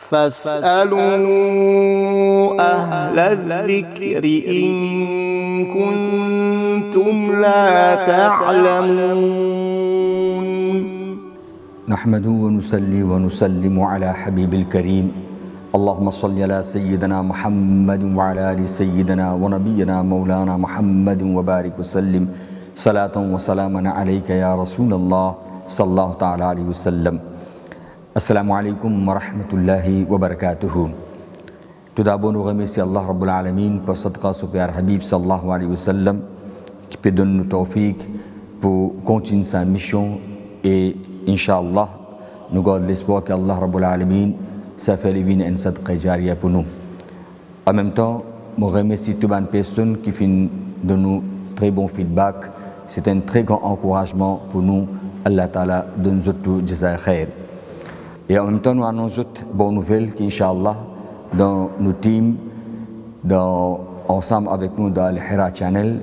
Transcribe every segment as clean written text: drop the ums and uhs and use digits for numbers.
فاسألوا أهل الذكر إن كنتم لا تعلمون. نحمده ونصلي ونسلم على حبيب الكريم اللهم صل على سيدنا محمد وعلى آل سيدنا ونبينا مولانا محمد وبارك وسلم صلاة وسلاما عليك يا رسول الله صلى الله تعالى عليه وسلم. Assalamu alaikum wa rahmatullahi wa barakatuhu. Tout d'abord, nous remercions Allah Rabbul Alamin pour cette grâce au Père Habib sallallahu alayhi wa sallam qui peut donner nous tawfiq pour continuer sa mission et Inch'Allah, nous gardons l'espoir qu'Allah Rabbul Alamin ça fait une sadqa jariya pour nous. En même temps, je remercie toutes les personnes qui font de nous très bon feedback. C'est un très grand encouragement pour nous. Allah Ta'ala donne tout jazaï khair. Et en même temps, nous annonçons une bonne nouvelle qu'Inch'Allah, dans nos teams, ensemble avec nous dans le Hira Channel,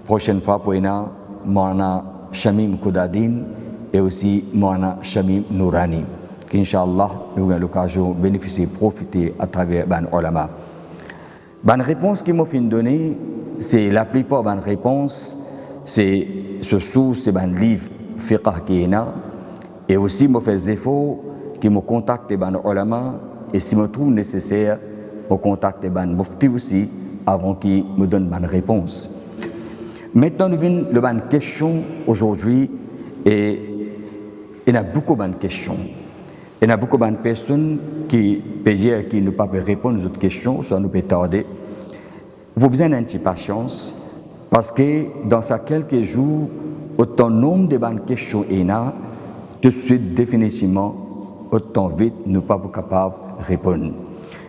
prochaine fois pour nous, Moana Shamim Koudadine et aussi Moana Shamim Nourani. Qu'Inch'Allah, nous avons l'occasion de bénéficier, profiter à travers les ulama. La réponse qu'ils m'ont fait donner, c'est la plupart des réponses, c'est ce source, c'est le livre Fiqh qui est là, et aussi m'ont fait des efforts qui me contactent les ulama et si me trouve nécessaire, me contacte les mufti aussi avant qu'ils me donnent une réponse. Maintenant, nous venons de la question aujourd'hui et il y a beaucoup de questions. Il y a beaucoup de personnes qui peuvent dire qu'ils ne peuvent pas répondre aux autres questions, soit nous peuvent tarder. Vous avez besoin d'un petit patience parce que dans ces quelques jours, autant nombre de bonnes questions il y a, tout de suite définitivement autant vite nous ne sommes pas capables de répondre.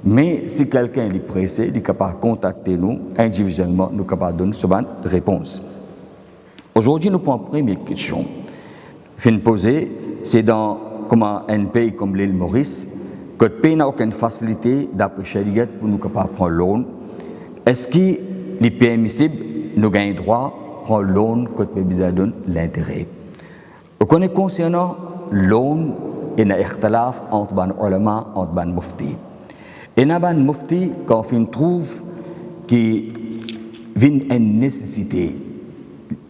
Mais si quelqu'un est pressé, il est capable de contacter nous individuellement, nous sommes capables de donner une réponse. Aujourd'hui, nous prenons la première question. Fin poser, c'est dans comment un pays comme l'île Maurice, que le pays n'a aucune facilité d'après Sharia pour nous capables de prendre l'eau. Est-ce qu'il est permissible, nous gagnons droit à prendre l'eau que le pays a donné l'intérêt? Vous connaissez concernant l'eau, il y a un ikhtilaf entre les ulama et les mufti. Et les mufti, quand on trouve qu'il y a une nécessité,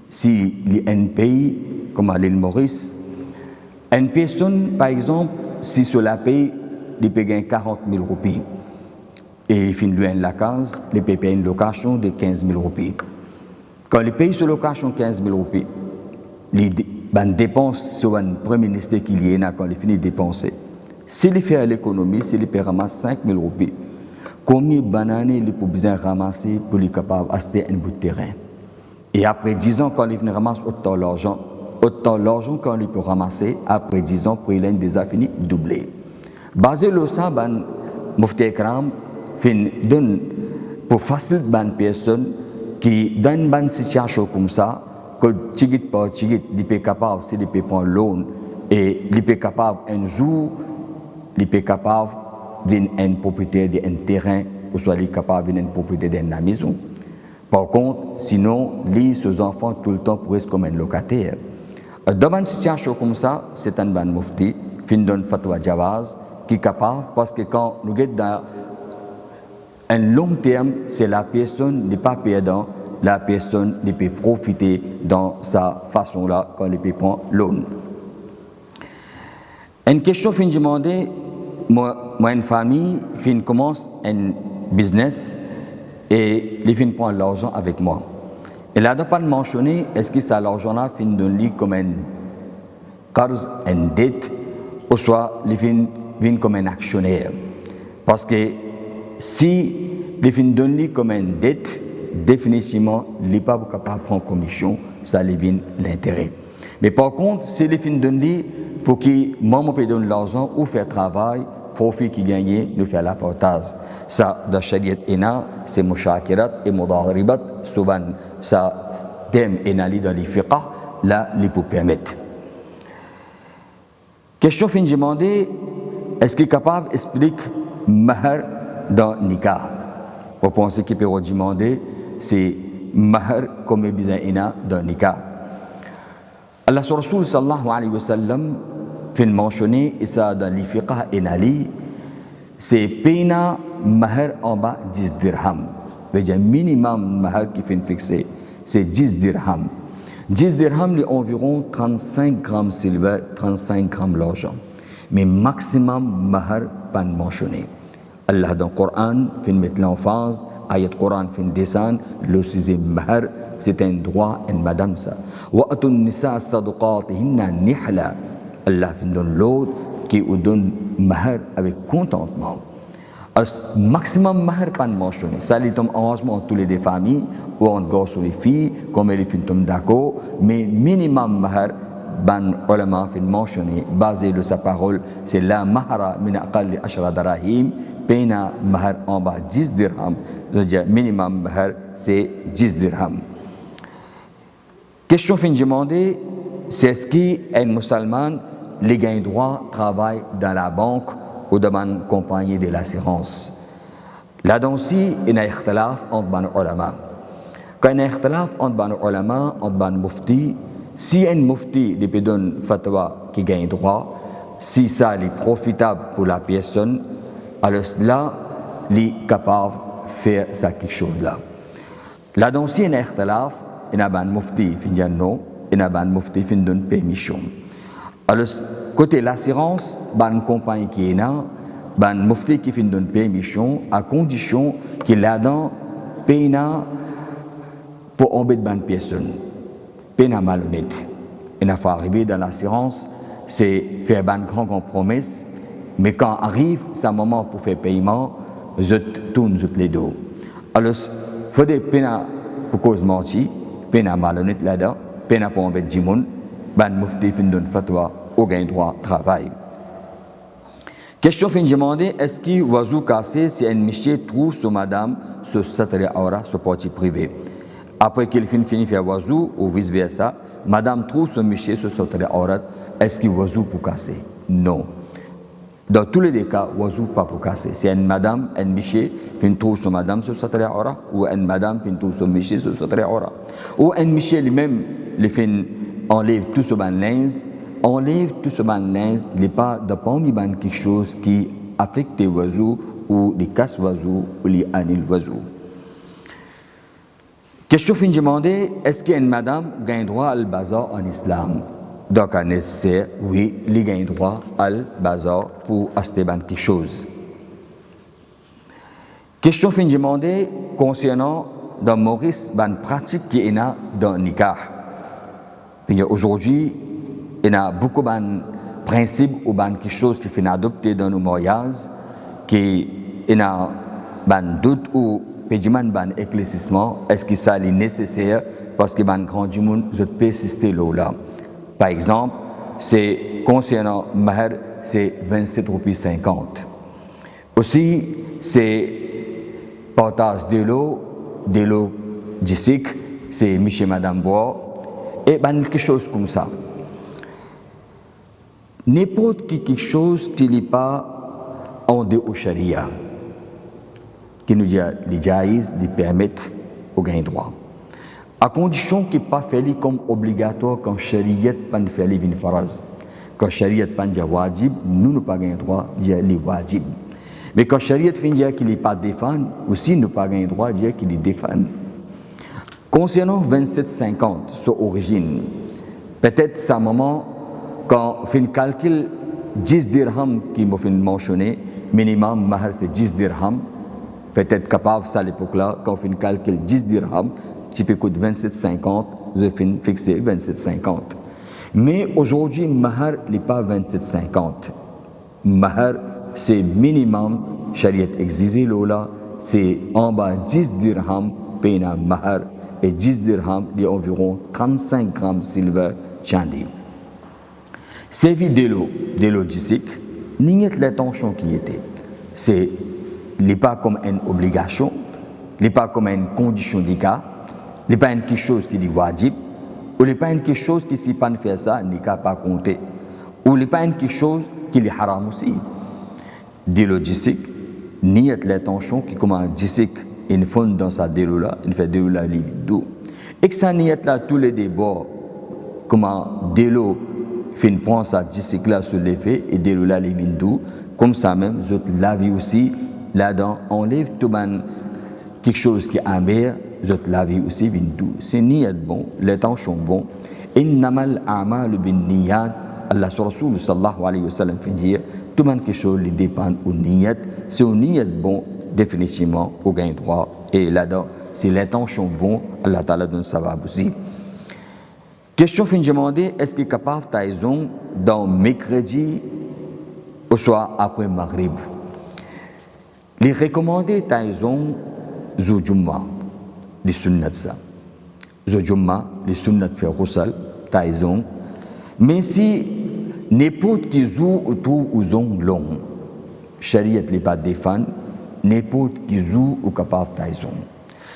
si un pays comme l'île Maurice, une personne, par exemple, si sur la paye, il peut gagner 40 000 roupies, et il finit la case, il peut payer une location de 15 000 roupies. Quand il paye sur location 15 000 roupies, les dépenses sur un premier ministre qu'il y a quand il finit de dépenser. S'il fait l'économie, s'il peut ramasser 5 000 roupies, combien de bananes il peut besoin ramasser pour être capable d'acheter un bout de terrain? Et après 10 ans, quand il finit ramasser autant l'argent quand il peut ramasser, après 10 ans, pour il a déjà fini doublé. Basé sur ça, Mufti Ekram donne pour faciliter les personnes qui dans une situation comme ça, que tigit par tigit, il peut capable, s'il peut prendre l'eau et il peut capable un jour, il peut capable de un propriétaire d'un terrain ou soit il est capable de un propriétaire d'une maison. Par contre, sinon, ses enfants tout le temps pourraient être comme un locataire. Dans une situation comme ça, c'est un ban mufti, fin donne fatwa jawaz, qui est capable, parce que quand nous sommes dans un long terme, c'est la personne n'est pas perdant, la personne ne peut profiter dans sa façon-là quand elle peut prendre l'eau. Une question fin de demander, moi une famille fin commence un business et il fin prendre l'argent avec moi. Et là, de pas mentionner, est-ce que ça l'argent-là fin donner comme un qarz, une dette, ou soit il fin comme un actionnaire. Parce que si il fin donner comme une dette, définitivement, il n'est pas capable de prendre commission, ça lui vient l'intérêt. Mais par contre, si il fin donner pour que maman peut donner l'argent ou faire travail, profit qui gagne, nous faire l'apportage. Ça, dans Shariat Ena, c'est Mushakirat et Mudaribat, souvent, ça thème Enali dans les fiqh, là, il peut permettre. Question fin de demander, est-ce qu'il est capable d'expliquer mahar dans Nikah? Vous pensez qu'il peut demander, c'est mahar comme besoin dans Nikah. Allah Rasul sallallahu alayhi wa sallam fin mentionné, et ça dans les fiqh Enali, c'est pena mahar en bas 10 dirhams. Le minimum mahar qui fait fixé, c'est 10 dirhams. 10 dirhams, c'est environ 35 grammes silver, 35 grammes l'argent. Mais maximum mahar pas mentionné. Allah dans le Coran fait mettre l'emphase, ayat Coran fait descendre, le sixième mahar, c'est un droit, une madame ça. Wa atun nisa sadaqatihinna nihla. Allah fait donne l'autre qui vous donne mahar avec contentement. Alors, maximum mahar pas mentionné. Ça, c'est un arrangement entre les deux familles, ou entre garçons et filles, comme les filles sont d'accord, mais minimum mahar, ban ulama fait mentionné, basé de sa parole, c'est la mahara min aqalli ashra darahim, pena mahar en bas 10 dirhams. C'est-à-dire, minimum mahar, c'est 10 dirhams. Question fin de demander, c'est est-ce qu'un musulman, les gains droit, travaille dans la banque ou dans une compagnie de l'assurance? Là-dedans aussi, il y a un ikhtilaf entre les ulama. Quand il y a un ikhtilaf entre les ulama, entre les mufti, si un mufti lui donne fatwa qui gagne droit, si ça est profitable pour la personne, alors là, il est capable de faire ça quelque chose là. Là-dedans aussi, il y a un ikhtilaf, il y a un mufti qui dit non, il y a un mufti qui donne permission. Alors, côté l'assurance, il y a une compagnie qui est là, il y a un mufti qui donne permission à condition qu'il a dans peine pour embêter une personne. Peine malhonnête. Il faut arriver dans l'assurance, c'est faire une grande promesse, mais quand arrive ce moment pour faire paiement, je tourne les dos. Alors, il faut des peines pour cause menti, peine malhonnête là-dedans, peine pour embêter du monde, ben mufti fin donne fatwa au gain droit travail. Question fin de demander, est-ce qu'il oiseau cassé si un monsieur trouve sur madame ce satire aura ce parti privé? Après qu'il finit faire oiseau ou vice versa, madame trouve ce monsieur ce satire aura, est-ce qu'il oiseau pour casser? Non. Dans tous les cas, oiseau pas pour casser. C'est une madame, un monsieur qui trouve sur madame ce satire aura, ou une madame qui trouve sur monsieur ce satire aura, ou un monsieur lui-même les fait enlève tout ce linge, enlève tout ce linge, il n'est pas de parmi quelque chose qui affecte les oiseaux ou les casse oiseaux ou les annule oiseaux. Question fin de demander, est-ce qu'une madame gagne droit à le bazar en islam? Donc, c'est nécessaire, oui, il gagne droit à le bazar pour acheter quelque chose. Question fin de demander, concernant dans Maurice, une pratique qui est dans le nikah. Aujourd'hui, il y a beaucoup de principes ou quelque chose qui fait adopter dans nos mariages, qui il y a doute ou pédiment éclaircissement, est-ce que ça est nécessaire parce que grand du monde je peux persister là. Par exemple, c'est concernant mahar, c'est 27,50 €. Aussi, c'est partage de l'eau d'ici, c'est monsieur madame bois. Et quelque chose comme ça. N'importe quelque chose qui n'est pas en dehors au charia, qui nous dit les jaïs, les permettent au gain droit. À condition qu'il n'est pas fait comme obligatoire quand charia pas fait une phrase. Quand charia pas dit wajib, nous pas gain droit dire les wajib. Mais quand charia fait dire qu'il n'est pas défend, aussi nous pas gain droit dire qu'il est défend. Concernant 27,50, son origine, peut-être c'est un moment quand on fait un calcul 10 dirhams qui m'a fait mentionner, minimum mahar c'est 10 dirhams, peut-être capable ça à l'époque-là, quand on fait un calcul 10 dirhams, tu peux coûter 27,50, je fais fixer 27,50. Mais aujourd'hui, mahar n'est pas 27,50. Mahar c'est minimum, chariot exigé là, c'est en bas 10 dirhams, pena mahar. Et 10 dirhams, il y a environ 35 grammes silver chandi. Servi de l'eau d'ici, il n'y a pas l'intention qui était. Il n'est pas comme une obligation, il n'est pas comme une condition de cas, il n'est pas quelque chose qui dit wajib, ou il n'est pas quelque chose qui, si pas faire ça, il n'est pas compté, ou il n'est pas quelque chose qui est haram aussi. De l'eau d'ici, il n'y a pas l'intention qui commence d'ici. Il fond dans sa déroula, il fait déroula l'eau. Et que ça n'y est là tous les débats, comment de l'eau fin prend ça discipline sur les faits et déroule les bindous comme ça même autres la vie aussi là-dedans enlève tout ban quelque chose qui amère autres la vie aussi bindou c'est niyat bon les temps sont bons innamal a'malu binniyat Allah Rasul sallallahu alayhi wa sallam fait dire tout ban quelque chose qui dépend au niyat c'est au niyat bon définitivement au gain droit et là-dedans si les temps sont bons Allah Ta'ala donne ça va aussi. Question fin demandée, est-ce qu'il est capable d'aison dans mercredi ou soit après Maghrib? Les recommandés d'aison Zoujumma, les sunnats ça. Zoujumma, les sunnats fait roussal, d'aison. Mais si n'importe qui zou autour ou zon long, Shariat n'est pas défend, n'importe qui zou ou capable d'aison.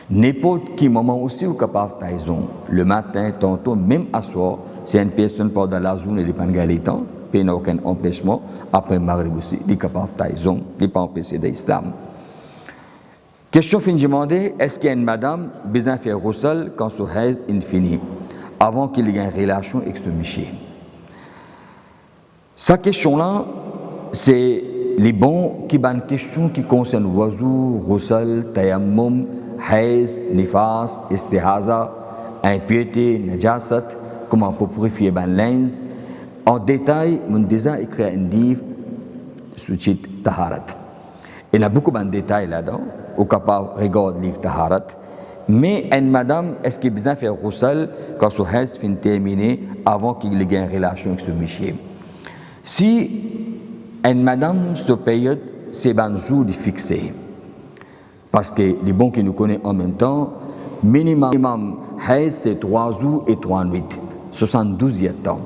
N'importe qui moment aussi ou capable d'aison. Le matin, tantôt, même à soir, c'est une personne pendant la journée, il n'est pas de temps, il n'y a aucun empêchement. Après Maghrib aussi, il est capable d'aison, il n'est pas empêché d'islam. Question fin demandée, est-ce qu'il y a une madame besoin de faire roussel quand son haise infini, avant qu'il y ait une relation avec ce monsieur? Sa question-là, c'est les bons qui ont une question qui concerne oiseau, roussel, tayammum, haïs, nifas, istihaza, impiété, najasat, comment on peut purifier ben linge. En détail, mon déjà écrit un livre sous titre Taharat. Il y a beaucoup de détails là-dedans, au capable regarde le livre Taharat. Mais une madame, est-ce qu'il a besoin de faire roussel quand son haïs finit terminé avant qu'il ait une relation avec ce monsieur? Si une madame, ce période, c'est un jour fixé. Parce que les bons qui nous connaissent en même temps, minimum, c'est 3 jours et 3 nuits, 72 temps.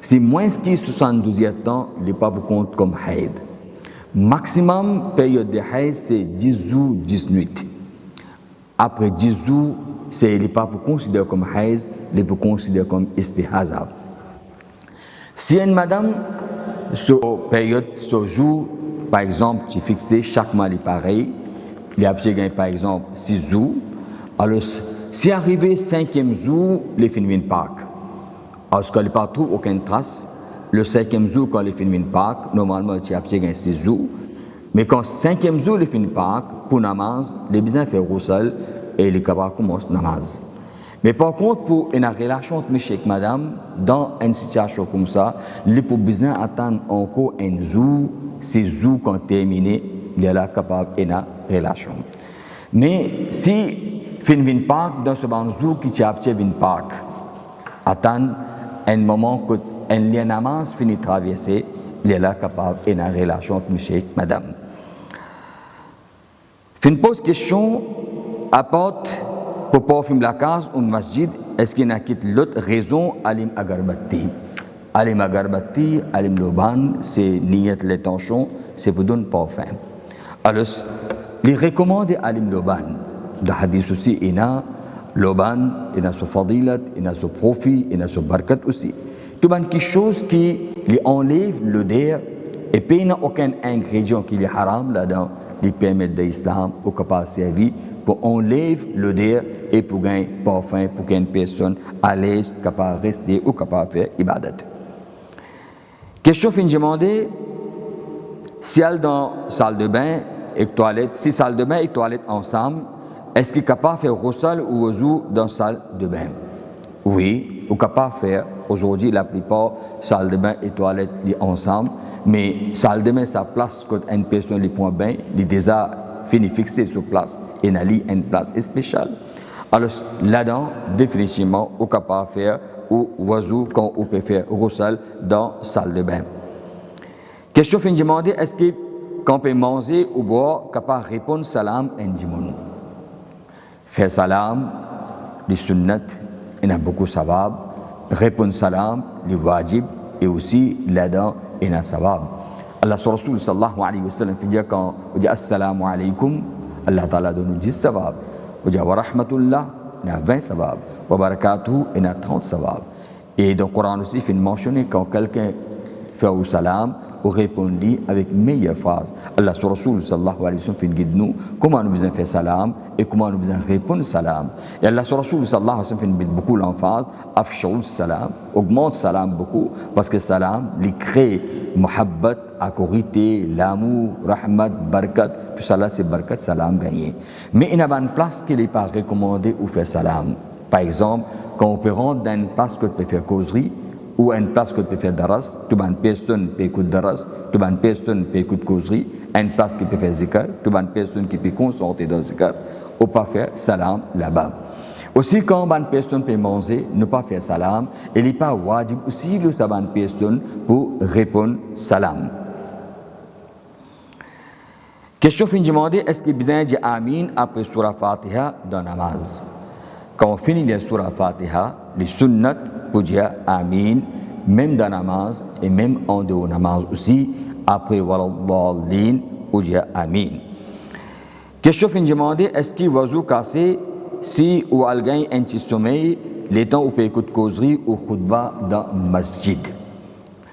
Si moins que 72 temps, il n'est pas pour compte comme haïd. Maximum période de haïd, c'est 10 jours, 10 nuits. Après 10 jours, il n'est pas pour considérer comme haïd, il est pour considérer comme istihaza. Si une madame, sur période, ce jour, par exemple, qui est fixé, chaque mois est pareil, il y a par exemple 6 jours. Alors, si arrivé 5e jour, les films viennent Pâques. Alors, qu'il n'y a pas trouvé aucune trace, le 5e jour, quand les films viennent Pâques, normalement, il y a 6 jours. Mais quand 5e jour, les films Pâques, pour namaz, les besoins faire roussel et les capables commencent namaz. Mais par contre, pour une relation entre monsieur et madame, dans une situation comme ça, il faut besoin attendre encore un jour, 6 jours quand terminé, il est là capable d'une relation. Mais si fin vin Pâques, dans ce bon jour qui tient vin Pâques, attendre un moment que un lien namaz finit traverser, il est là capable d'une relation entre monsieur et madame. Fin pose question, apporte pour pas filmer la case ou le masjid, est-ce qu'il y a l'autre raison alim agarbati? Alim agarbati, alim loban, c'est niyat l'intention, c'est pour donner pas faim. Alors, les recommandés alim loban, de hadith aussi, il y a loban, il y a son fadilat, il y a son profit, il y a son barkat aussi. Tout le quelque chose qui lui enlève l'odeur et puis il n'y a aucun ingrédient qui est haram là-dedans, qui permet d'islam ou capable de servir pour enlever l'odeur et pour gagner parfum, pour qu'une personne à l'aise, capable de rester ou capable de faire ibadat. Question fin demandée, si elle est dans la salle de bain et toilette, si salle de bain et toilette ensemble, est-ce qu'il est capable de faire roussel ou ouzou dans la salle de bain? Oui, ou capable de faire. Aujourd'hui, la plupart salle de bain et toilette ensemble, mais salle de bain, sa place quand une personne les prend bain, il est déjà fini fixé sur place et n'a une place spéciale. Alors là-dedans, définitivement, on est capable de faire ou oiseau quand on peut faire roussel dans la salle de bain. Question fin demandée, est-ce que quand on peut manger ou boire, capable de répondre salam à un faire salam, les sunnat, il y a beaucoup de savab. Répondre salam, les wajib, et aussi là-dedans, il y a savab. Allah Rasul sallallahu alayhi wa sallam dit quand on dit assalamu alaykum, Allah Ta'ala donne 10 savab. On dit wa rahmatullah, il y a 20 savab. Wa barakatuhu, il y a 30 savab. Et dans le Coran aussi, il faut mentionner quand quelqu'un faire au salam ou répondre avec meilleure phrase. Allah sur Rasul sallallahu alayhi wa sallam fait guide nous comment nous besoin faire salam et comment nous besoin répondre salam. Et Allah sur Rasul sallallahu alayhi wa sallam fait beaucoup l'emphase afshaul salam, augmente salam beaucoup parce que salam lui crée muhabbat, accorité, l'amour, rahmat, barakat, tout ça là c'est barakat, salam gagné. Mais il y a une place qui n'est pas recommandée ou faire salam. Par exemple, quand on peut rentrer dans une place que tu peux faire causerie ou une place que tu peux faire daras, tu vas une personne qui peut écouter daras, tu vas une personne qui peut écouter causerie, une place qui peut faire zikr, tu vas une personne qui peut concentrer dans le zikr, ou pas faire salam là-bas. Aussi, quand une personne peut manger, ne pas faire salam, il n'est pas wajib aussi de savoir une personne pour répondre salam. Question fin demandée, est-ce qu'il y a besoin de dire Amin après Surah Fatiha dans la namaz? Quand on finit la Surah Fatiha, les sunnat pour dire Amin, même dans la namaz et même en dehors de la namaz aussi, après Waladhalin, pour dire Amin. Question fin demandée, est-ce qu'il y a besoin cassé si ou alguém un petit sommeil, les temps où on peut écouter causerie ou khutbah dans masjid?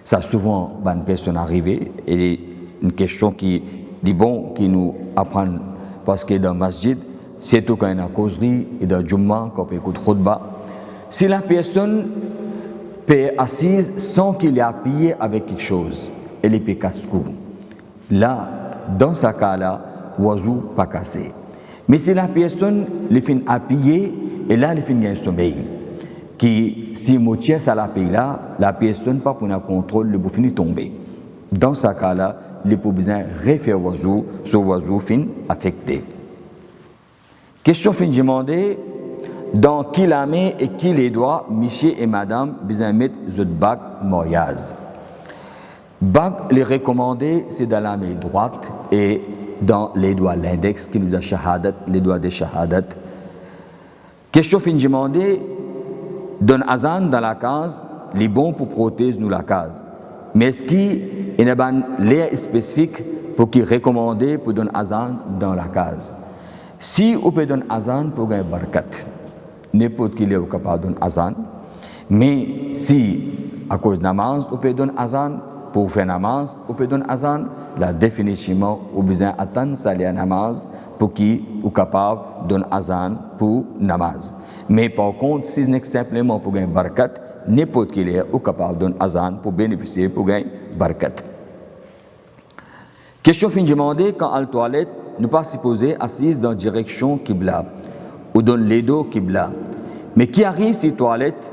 Ça souvent, une personne arrivée, et une question qui dit bon, qui nous apprend, parce que dans masjid, c'est tout quand il y a causerie, et dans Jumma, quand on peut écouter khutbah. Si la personne peut être assise sans qu'il ait appuyé avec quelque chose, elle peut casse-cou. Là, dans ce cas-là, oiseau pas cassé. Mais si la personne les fait appuyer, et là, elle fait un sommeil. Qui, si moitié ça la paye là, la personne pas pour un contrôle, le bout finit tomber. Dans ce cas-là, les pour besoin refaire oiseau, ce oiseau fin affecté. Question fin demandée, dans qui la main et qui les doigts, monsieur et madame, besoin mettre the bac moyaz. Bac, les recommandés, c'est dans la main droite et dans les doigts l'index qui nous a shahadat, les doigts des shahadat. Question fin demandée, donne azan dans la case, les bons pour protéger nous la case. Mais est-ce qu'il y a un lien spécifique pour qui recommander pour donner azan dans la case? Si on peut donner azan pour gagner barakat, n'importe qui est capable de donner azan. Mais si à cause de namaz, on peut donner azan, pour faire namaz, on peut donner azan, la définition, on a besoin d'attendre ça les namaz pour qui est capable de donner azan pour namaz. Mais par contre, si c'est simplement pour gagner barakat, n'importe qui est capable de donner azan pour bénéficier, pour gagner barakat. Question fin demandée, quand à la toilette, ne pas s'y poser assise dans la direction Qibla ou dans les dos Qibla. Mais qui arrive si toilette,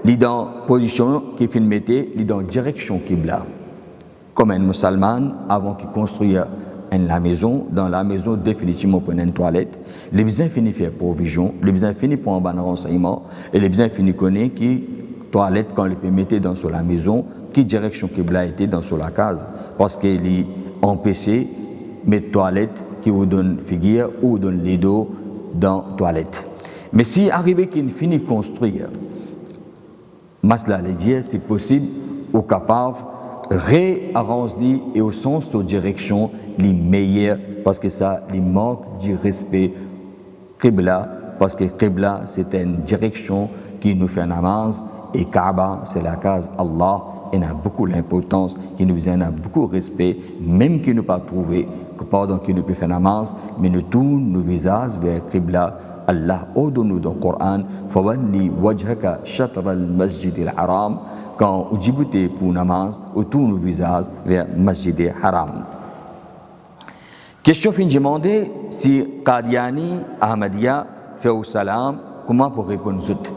il dans position qui fin mettait, il dans direction Qibla. Comme un musulman, avant qu'il construise la maison, dans la maison définitivement pour une toilette, les besoins finissent faire provision, les besoins finissent pour un bon renseignement, et les besoins finissent connaître qui toilette quand il peut mettre dans sur la maison, qui direction Qibla était dans sur la case, parce qu'il est empêché mettre toilette qui vous donne figure ou donne les dos dans toilette. Mais si arrivé qu'il finit construire, masla les dire c'est possible ou capable réarranger et au sens aux directions les meilleures parce que ça il manque du respect Qibla parce que Qibla c'est une direction qui nous fait namaz et Kaaba c'est la case Allah et a beaucoup d'importance qui nous a beaucoup de respect même qui ne pas trouvé que pardon qui ne peut faire namaz mais nous tourne nos visages vers Qibla. Allah ordonne dans le Coran fawalli wajhaka shatr al-masjid al-haram quand on débute pour namaz on tourne le visage vers masjid al-haram. Question fin demandée si Qadiani Ahmadiyya fait au salam comment pour répondre zut.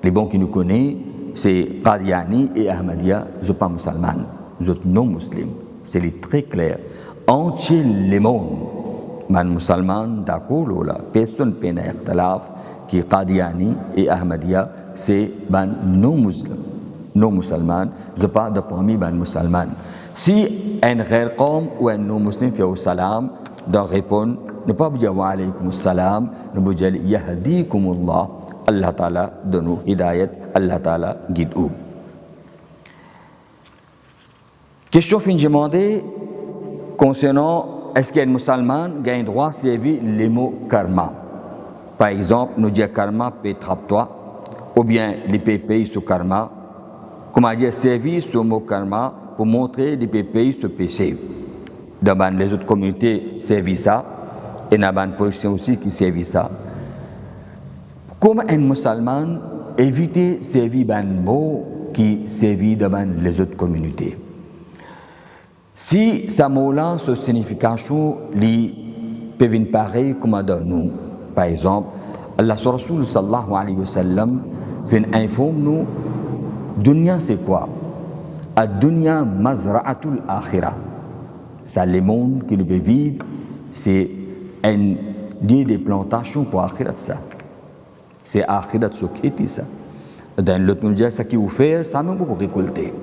Les bons qui nous connaissent c'est Qadiani et Ahmadiyya je pas musulman je non musulman c'est très clair entier le monde man musulman d'accord là personne peine ikhtilaf qui Qadiani et Ahmadiyya c'est ban non musulman non musulman je pas de parmi ban musulman si un ghair qawm ou un non muslim fait au salam dans répondre ne pas dire wa alaykum salam ne pas dire yahdikumullah Allah Ta'ala donne hidayat Allah Ta'ala guide ou question fin demandée concernant est-ce qu'un musulman gagne droit à servir les mots karma? Par exemple, nous disons karma paye trappe-toi, ou bien les paye sur karma. Comment dire servir ce mot karma pour montrer des pays ce péché. Dans les autres communautés servent ça, et dans les politiciens aussi qui servent ça. Comment un musulman éviter servir des mots qui servent dans les autres communautés? Si ça mot-là, sa signification, peut venir pareil comme dans nous. Par exemple, Allah Rasul sallallahu alayhi wa sallam vient informer nous, dunya c'est quoi? Ad-dunya mazra'atul akhirah. Ça, le monde qui nous peut vivre, c'est un lieu de plantation pour akhirat ça. C'est akhirat ce qui est ça. Dans l'autre monde, ça qui vous fait, ça même pour récolter.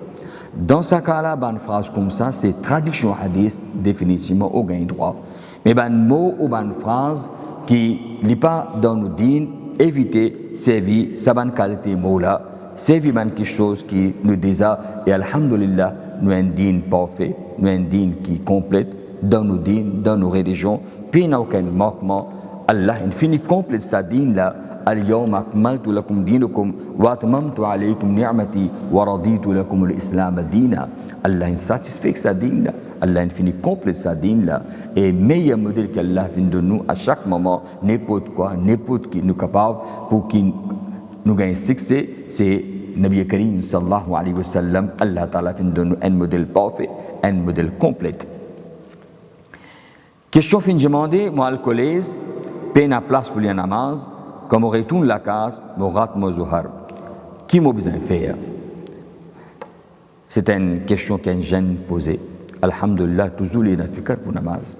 Dans ce cas-là, une phrase comme ça, c'est traduction hadith, définitivement au gain droit. Mais un mot ou une phrase qui n'est pas dans nos dînes, éviter, servir, ça bonne qualité mot-là, servir quelque chose qui nous désire, et alhamdulillah, nous avons un dîne parfait, nous avons un dîne qui complète dans nos dînes, dans nos religions, puis il n'y a aucun manquement. Allah finit complète sa dîne là. اليوم أكملت لكم دينكم وأتممت عليكم نعمتي ورضيت لكم الإسلام دينا. Allah satisfait sa dîne là. Allah finit complète sa dîne là. Et meilleur modèle qu'Allah vient de nous à chaque moment, n'importe quoi, n'importe qui nous capable pour qu'il nous gagne succès, c'est Nabi Karim sallallahu alayhi wa sallam. Allah Ta'ala vient de nous un modèle parfait, un modèle complet. Question fin de demander, moi al collège, peine à place pour les namaz. Comme on retourne la case, on rate mon zuhar. Qui m'a besoin de faire? C'est une question qu'un jeune posait. Alhamdulillah, toujours les nafikar pour namaz.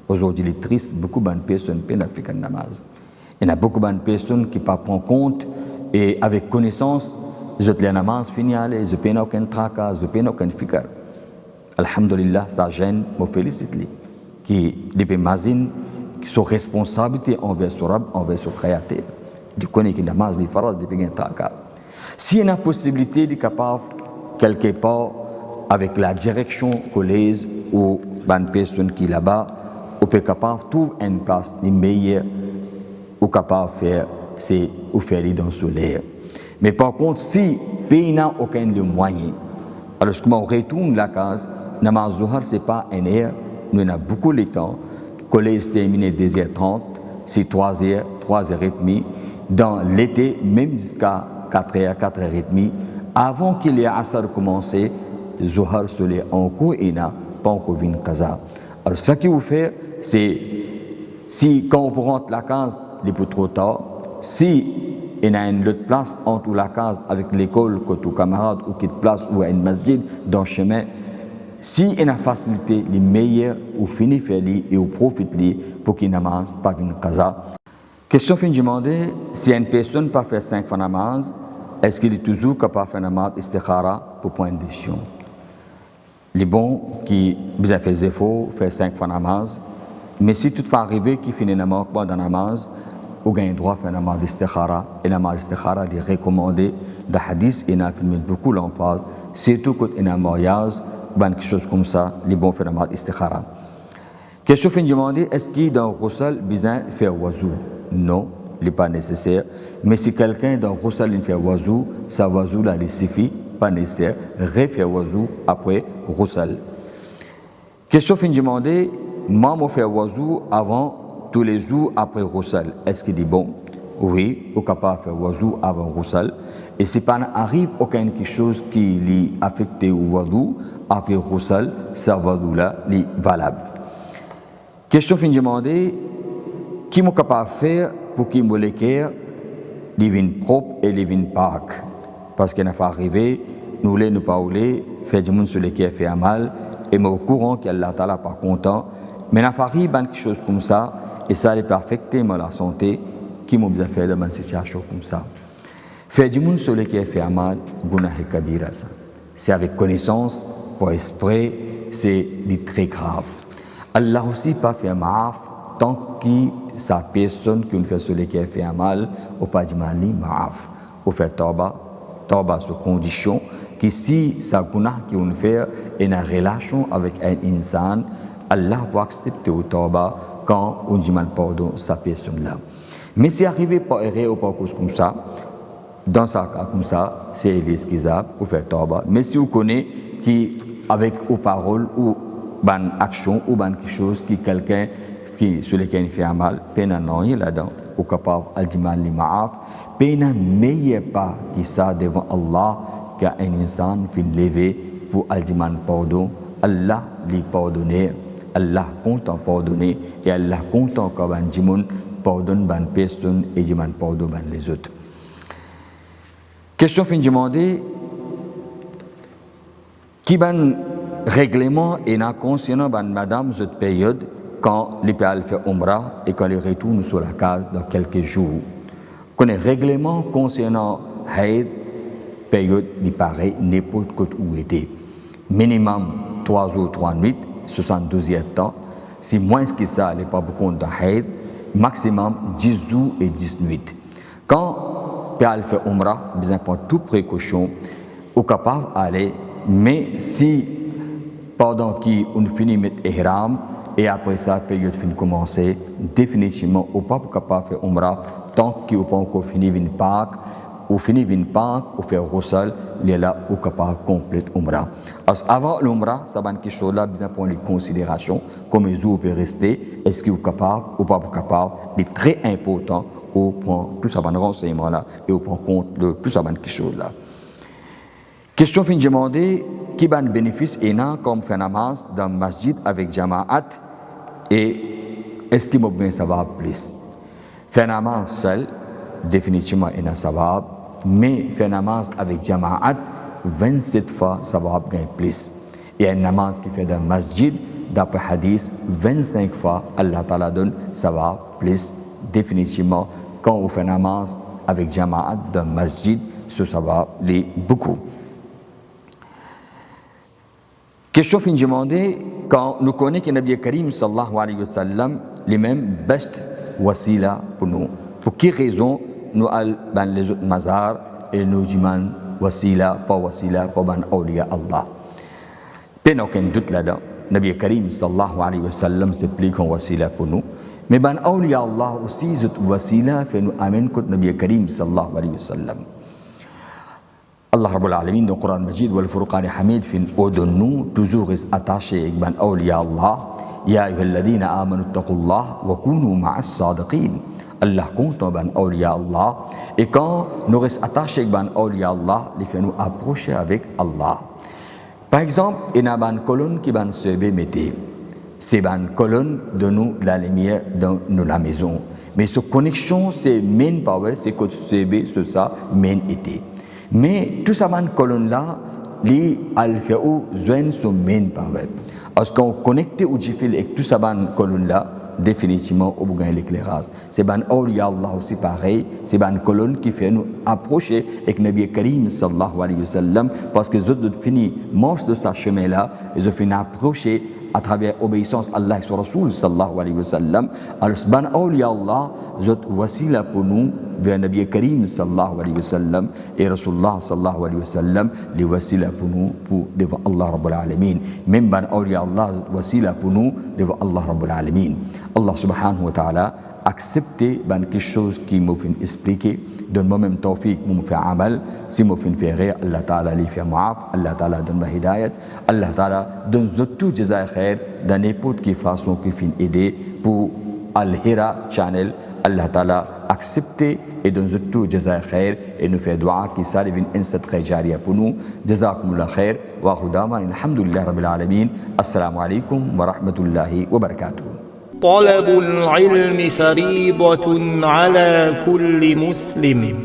Aujourd'hui, il est triste, beaucoup de personnes ne peuvent faire namaz. Il y a beaucoup de personnes qui ne prennent pas compte et avec connaissance, je les namaz fini aller, je ne peux aucun tracas, je ne peux aucun fikar. Alhamdulillah, ça gêne, je félicite lui. Qui, depuis mazine, qui sont responsabilités envers son Rab, envers son Créateur. Du connaît qui namaz les farad depuis un tracas. S'il y a une possibilité de capable quelque part avec la direction collège ou une personne qui est là-bas, on peut capable trouver une place de meilleure ou capable faire c'est ou faire les dans solaire. Mais par contre, si pays n'a aucun de moyen, alors comment on retourne la case, namaz zuhar c'est pas un heure, nous avons beaucoup de temps. Collège terminé 2h30, c'est 3h, 3h30. Dans l'été, même jusqu'à 4h, 4h30, avant qu'il y ait Asr commencé, Zuhar soleil en cours et n'a pas encore vu une kaza. Alors, ce qu'il faut faire, c'est, si quand on rentre la case, il est trop tard, si il y a une autre place entre la case avec l'école, côté camarade, ou qui place, ou une masjid dans le chemin, si il y a une facilité, les meilleurs, ou finit faire et ou profite pour qu'il n'amasse pas une kaza. Question fin de demander, si une personne pas fait 5 fois namaz, est-ce qu'il est toujours capable de faire namaz istikhara pour prendre une décision? Les bons qui besoin faire des efforts, faire 5 fois namaz, mais si toutefois arrivé qu'il finit namaz pas dans namaz, ou gagne droit à faire namaz istikhara, et namaz istikhara est recommandé dans le hadith, et il a fait beaucoup l'emphase, surtout quand il y a un mariage, quelque chose comme ça, les bons faire namaz istikhara. Question fin de demander, est-ce qu'il dans le ghusl besoin de faire wazou? Non, il n'est pas nécessaire. Mais si quelqu'un dans le ghusl fait wazou, sa wazou là, il suffit, pas nécessaire, refaire wazou après ghusl. Question fin de demander, maman fait wazou avant tous les jours après ghusl. Est-ce qu'il est bon? Oui, au capable de faire wazou avant ghusl. Et si pas arrive aucune chose qui lui affecte au wazou après ghusl, sa wazou là, est valable. Question fin de demander, qui est capable de faire pour qu'il me l'équerre, les vins propres et les vins parcs? Parce qu'il n'a pas arrivé, nous ne pas ouler, faire du monde sur l'équerre fait un mal, et mais au courant qu'Allah Ta'ala pas content, mais il n'a pas arrivé quelque chose comme ça, et ça peut affecter la santé, qui m'a besoin de faire dans une situation comme ça. Faire du monde sur l'équerre fait un mal, gunah et kabira ça. C'est avec connaissance, pour esprit, c'est très grave. Allah aussi pas fait un maaf tant que sa personne qui fait celui qui a fait un mal ou pas de mal ni maaf ou fait tauba sous condition que si sa gunah qui on fait est une relation avec un insan, Allah va accepter au tauba quand on demande pardon sa personne là. Mais si arrivé par erreur ou par cause comme ça, dans ce cas comme ça, c'est excusable pour faire tauba. Mais si vous connaissez qui avec aux paroles ou ban action ou ban quelque chose qui quelqu'un qui sur lequel il fait un mal, peine non il là-dedans, ou capable al-jimal li ma'af, peine meilleur pas qui ça devant Allah qu'un insan fin lever pour al-jimal pardon, Allah lui pardonner, Allah content pardonner et Allah content que ban jimoun pardonne ban personne et jimal pardonne ban les autres. Question fin demandée qui ban règlement et n'a concernant ban madame cette période quand les péales fait umrah et quand les retournent sur la case dans quelques jours. Connaît règlement concernant haid période il paraît n'importe quoi où était. Minimum 3 jours 3 nuits 72e temps. Si moins que ça n'est pas beaucoup de haid, maximum 10 jours et 10 nuits. Quand péale fait umrah, besoin de prendre toute précaution au capable d'aller, mais si pendant qu'on finit de mettre ihram et après ça, la période finit de commencer, définitivement, on n'est pas capable de faire umrah tant qu'on n'a pas encore fini une Pâques, ou fini une Pâques, ou faire Roussel, il est là, on est capable de compléter umrah. Alors, avant l'umrah, ça va être quelque chose là, besoin de prendre les considérations, comme les jours peuvent rester, est-ce qu'on est capable ou pas capable, c'est très important, on prend tout ça, un renseignement là, et on prend compte de tout ça, quelque chose là. Question fin de demander, qui a un bénéfice énorme comme faire namaz dans le masjid avec Jama'at et est-ce qu'il m'a bien savoir plus? Faire namaz seul, définitivement il a savoir, mais faire namaz avec Jama'at, 27 fois savoir bien plus. Et un namaz qui fait dans le masjid, d'après hadith, 25 fois Allah Ta'ala donne savoir plus. Définitivement, quand on fait namaz avec Jama'at dans le masjid, ce savoir l'est beaucoup. Question fin demandée, quand nous connaissons que Nabi Karim sallallahu alayhi wa sallam, les mêmes best wasila pour nous. Pour quelle raison nous allons les autres mazars et nous disons wasila, pas ban awliya Allah. Pas aucun doute là-dedans. Nabi Karim sallallahu alayhi wa sallam s'applique en wasila pour nous. Mais ban awliya Allah aussi, cette wasila fait nous amène contre Nabi Karim sallallahu alayhi wa sallam. Allah Rabbul Alamin dans le Coran Majid ou le Furqan Hamid fin odonnu toujours attaché avec ban awliya Allah ya ayyuhalladhina amanu taqullah wa kunu ma'as sadiqin. Allah compte ban awliya Allah et quand nous restons attachés avec ban awliya Allah, il fait nous approcher avec Allah. Par exemple, il y a une colonne qui ban sebe mettez. C'est une colonne de nous la lumière dans la maison. Mais cette connexion c'est main power, c'est que sebe c'est ça main été. Mais tout ça, cette colonne-là, les alphéos joignent son main power. Parce qu'on connecte au jifil avec tout ça, cette colonne-là, définitivement, on gagne l'éclairage. C'est ban awliya Allah aussi pareil, c'est ban colonne qui fait nous approcher avec Nabi Karim sallallahu alayhi wa sallam, parce que les autres fini marche de ce chemin-là, ils ont fini approcher à travers l'obéissance à Allah et son Rasoul sallallahu alayhi wa sallam. Alors, ban awliya Allah, zot wasila pour nous vers Nabi Karim sallallahu alayhi wa sallam et Rasulullah sallallahu alayhi wa sallam, les wasila pour nous pour devant Allah Rabbul Alamin. Même ban awliya Allah, wasila pour nous devant Allah Rabbul Alamin. Allah subhanahu wa ta'ala accepter quelque chose qui m'a fait expliquer, donne-moi même tawfiq, m'a fait amal, si m'a fait rire, Allah ta'ala lui fait mu'af, Allah ta'ala donne ma hidayat, Allah ta'ala donne tout jaza khair dans n'importe quelle façon qui fait aider pour Al-Hira Channel, Allah ta'ala accepter et donne tout jaza khair et nous fait dua qui s'arrive une instant jariya pour nous, jazakumullah khair, wa khudama, alhamdulillah rabbil alamin, assalamu alaikum wa rahmatullahi wa barakatuh. طلب العلم فريضة على كل مسلم